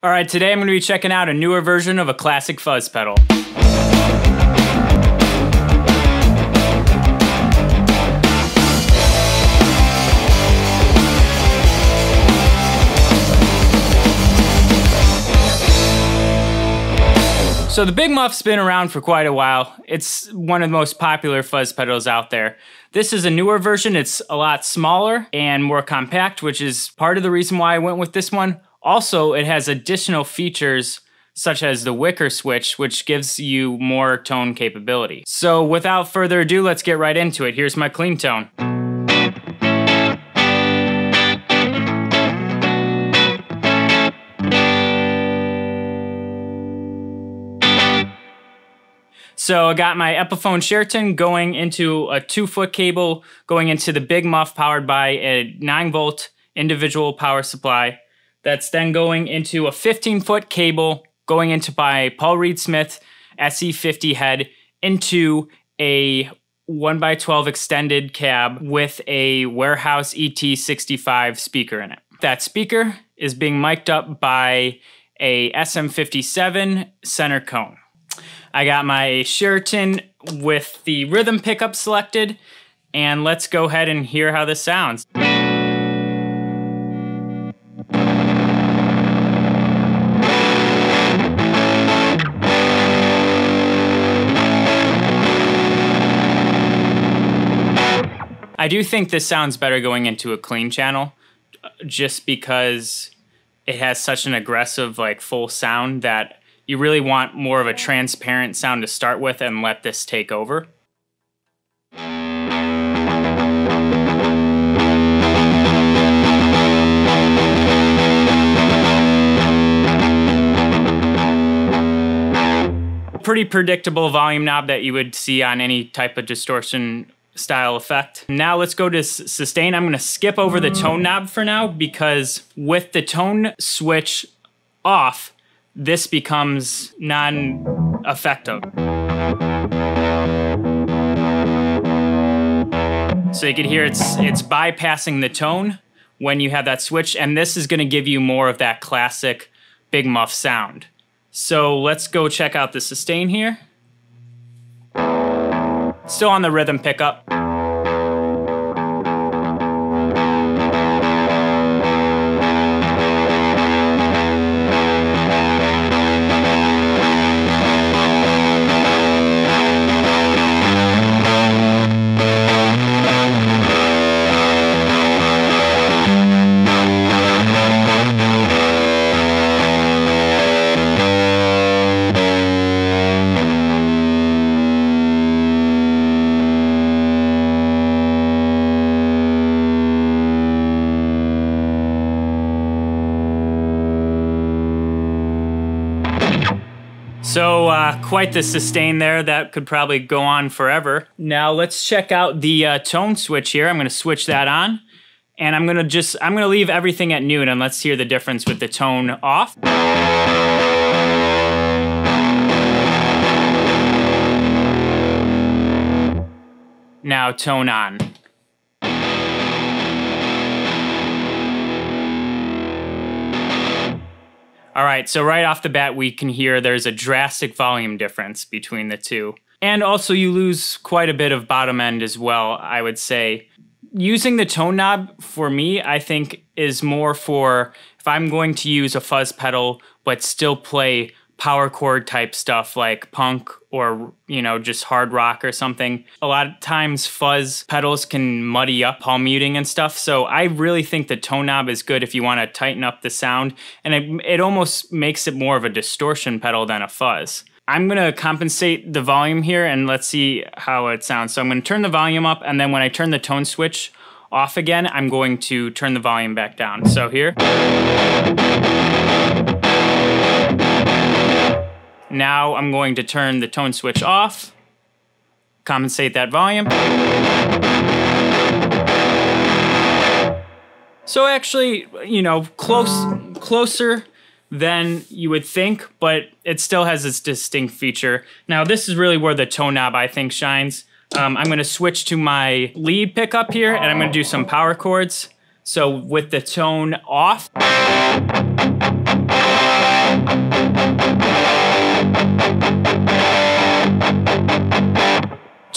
All right, today I'm going to be checking out a newer version of a classic fuzz pedal. So the Big Muff's been around for quite a while. It's one of the most popular fuzz pedals out there. This is a newer version. It's a lot smaller and more compact, which is part of the reason why I went with this one. Also, it has additional features such as the Wicker switch, which gives you more tone capability. So without further ado, let's get right into it. Here's my clean tone. So I got my Epiphone Sheraton going into a 2-foot cable, going into the Big Muff powered by a 9-volt individual power supply. That's then going into a 15-foot cable, going into my Paul Reed Smith SE50 head into a 1x12 extended cab with a Warehouse ET65 speaker in it. That speaker is being mic'd up by a SM57 center cone. I got my Sheraton with the rhythm pickup selected, and let's go ahead and hear how this sounds. I do think this sounds better going into a clean channel, just because it has such an aggressive, full sound that you really want more of a transparent sound to start with and let this take over. Pretty predictable volume knob that you would see on any type of distortion style effect. Now let's go to sustain. I'm gonna skip over the tone knob for now because with the tone switch off, this becomes non-effective. So you can hear it's bypassing the tone when you have that switch, and this is gonna give you more of that classic Big Muff sound. So let's go check out the sustain here. Still on the rhythm pickup. So quite the sustain there. That could probably go on forever. Now let's check out the tone switch here. I'm going to switch that on, and I'm going to leave everything at noon, and let's hear the difference with the tone off. Now tone on. All right, so right off the bat, we can hear there's a drastic volume difference between the two. And also you lose quite a bit of bottom end as well, I would say. Using the tone knob, for me, I think is more for if I'm going to use a fuzz pedal, but still play power chord type stuff like punk or, just hard rock or something. A lot of times fuzz pedals can muddy up palm muting and stuff. So I really think the tone knob is good if you want to tighten up the sound. And it almost makes it more of a distortion pedal than a fuzz. I'm going to compensate the volume here and let's see how it sounds. So I'm going to turn the volume up, and then when I turn the tone switch off again, I'm going to turn the volume back down. So here. Now I'm going to turn the tone switch off, compensate that volume. So actually, closer than you would think, but it still has its distinct feature. Now this is really where the tone knob, I think, shines. I'm going to switch to my lead pickup here, and I'm going to do some power chords. So with the tone off,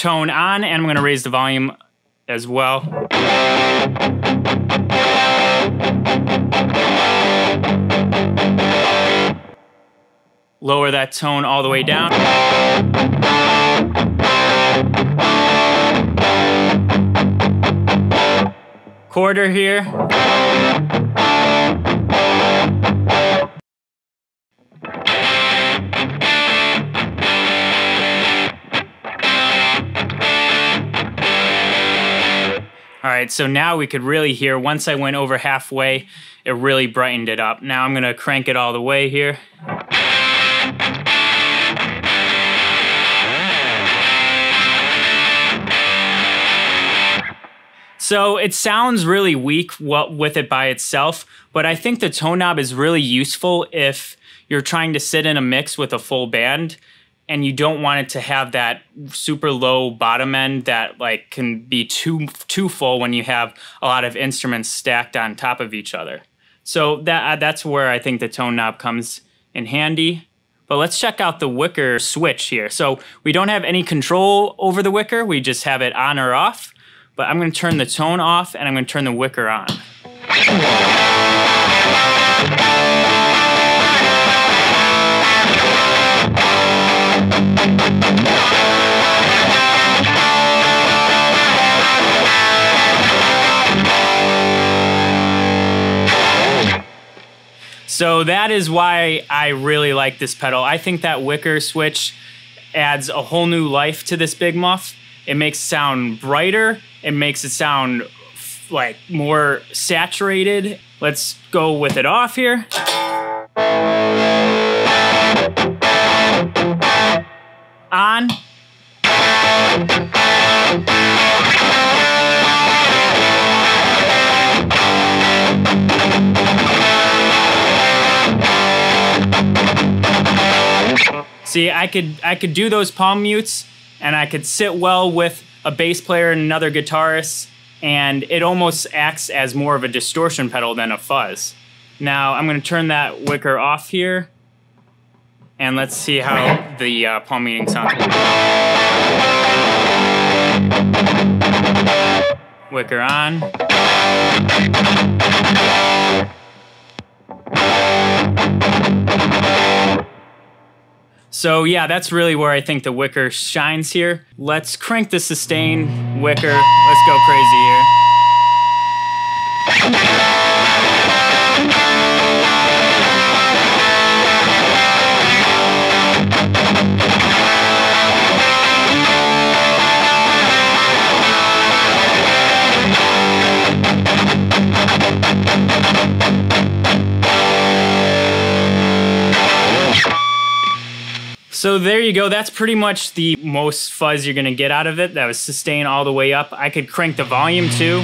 tone on, and I'm going to raise the volume as well. Lower that tone all the way down. Quarter here. All right, so now we could really hear, once I went over halfway, it really brightened it up. Now I'm gonna crank it all the way here. So it sounds really weak with it by itself, but I think the tone knob is really useful if you're trying to sit in a mix with a full band and you don't want it to have that super low bottom end that like can be too full when you have a lot of instruments stacked on top of each other. So that's where I think the tone knob comes in handy. But let's check out the Wicker switch here. So we don't have any control over the Wicker, we just have it on or off. But I'm going to turn the tone off and I'm going to turn the Wicker on. So that is why I really like this pedal. I think that Wicker switch adds a whole new life to this Big Muff. It makes it sound brighter. It makes it sound like more saturated. Let's go with it off here. On. See, I could do those palm mutes, and I could sit well with a bass player and another guitarist, and it almost acts as more of a distortion pedal than a fuzz. Now I'm going to turn that Wicker off here, and let's see how the palm muting sounds. Wicker on. So yeah, that's really where I think the Wicker shines here. Let's crank the sustain Wicker. Let's go crazy here. So there you go. That's pretty much the most fuzz you're gonna get out of it. That was sustain all the way up. I could crank the volume too.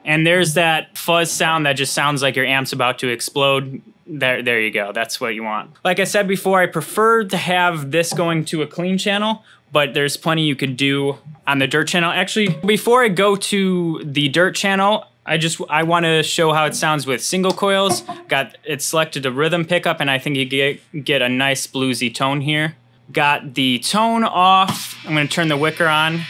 And there's that fuzz sound that just sounds like your amp's about to explode. There you go. That's what you want. Like I said before, I prefer to have this going to a clean channel, but there's plenty you could do on the dirt channel. Actually, before I go to the dirt channel, I want to show how it sounds with single coils. Got it selected a rhythm pickup, and I think you get a nice bluesy tone here. Got the tone off. I'm going to turn the Wicker on.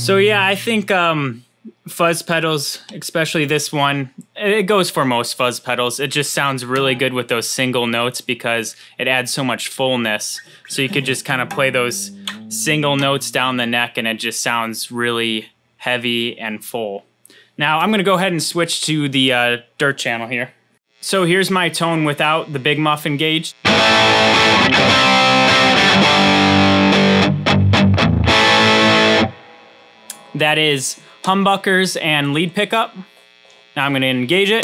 So yeah, I think fuzz pedals, especially this one, it goes for most fuzz pedals. It just sounds really good with those single notes because it adds so much fullness. So you could just kind of play those single notes down the neck and it just sounds really heavy and full. Now I'm gonna go ahead and switch to the dirt channel here. So here's my tone without the big muff engaged. That is humbuckers and lead pickup. Now I'm gonna engage it.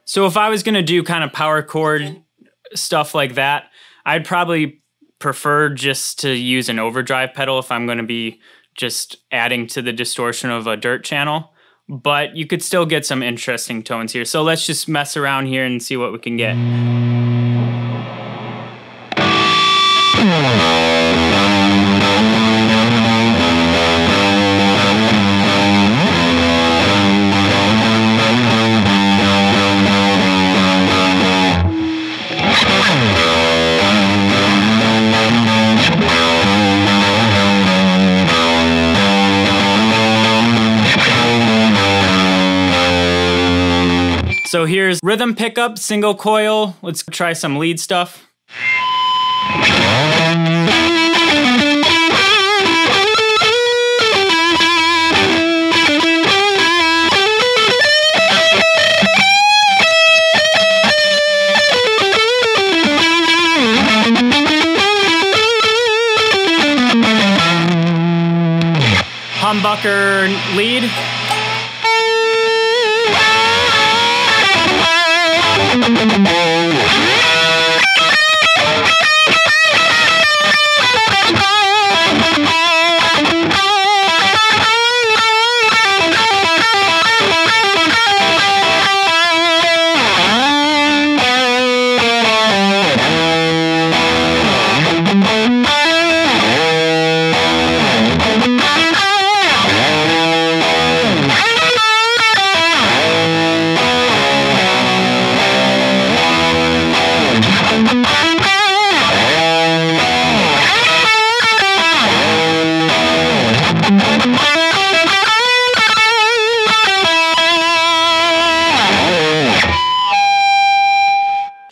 So if I was gonna do kind of power chord stuff like that, I'd probably prefer just to use an overdrive pedal if I'm gonna be just adding to the distortion of a dirt channel, but you could still get some interesting tones here. So let's just mess around here and see what we can get. So here's rhythm pickup, single coil. Let's try some lead stuff. Humbucker lead.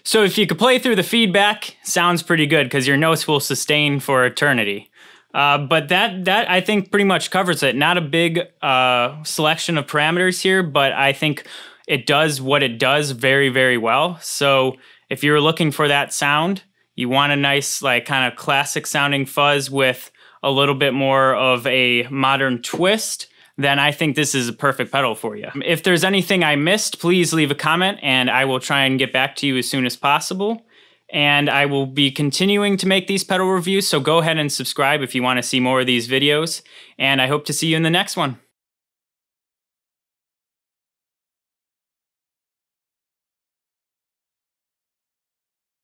So if you could play through the feedback, sounds pretty good because your notes will sustain for eternity. But that I think pretty much covers it. Not a big selection of parameters here, but I think it does what it does very, very well. So if you're looking for that sound, you want a nice like kind of classic sounding fuzz with a little bit more of a modern twist, then I think this is a perfect pedal for you. If there's anything I missed, please leave a comment and I will try and get back to you as soon as possible. And I will be continuing to make these pedal reviews, so go ahead and subscribe if you want to see more of these videos. And I hope to see you in the next one.